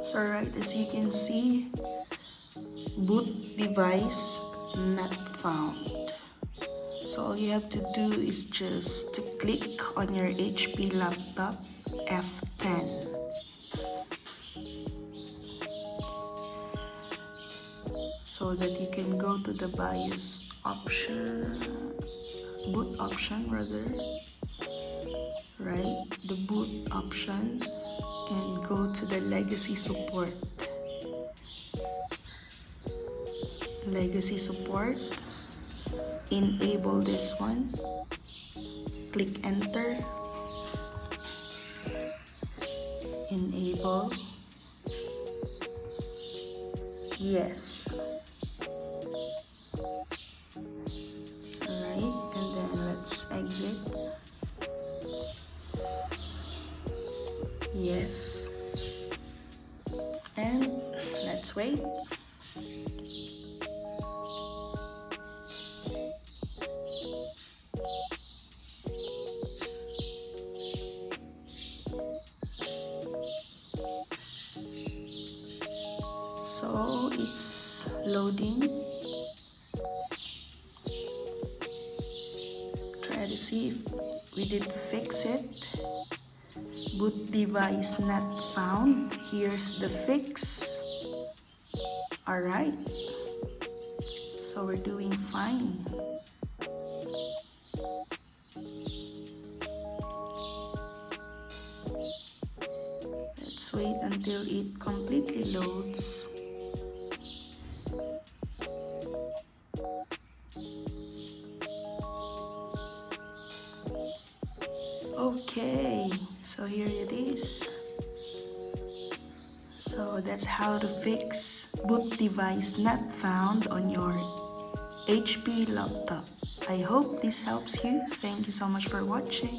So right, as you can see, boot device not found. So all you have to do is just to click on your HP laptop F10. So that you can go to the BIOS option, boot option rather, right? The boot option, and go to the legacy support. Legacy support, enable this one, click enter, enable, yes. Alright, and then let's exit, yes, and let's wait. So it's loading. Try to see if we did fix it. Boot device not found. Here's the fix. Alright. So we're doing fine. Let's wait until it completely loads. Okay, so here it is. So that's how to fix boot device not found on your HP laptop. I hope this helps you. Thank you so much for watching.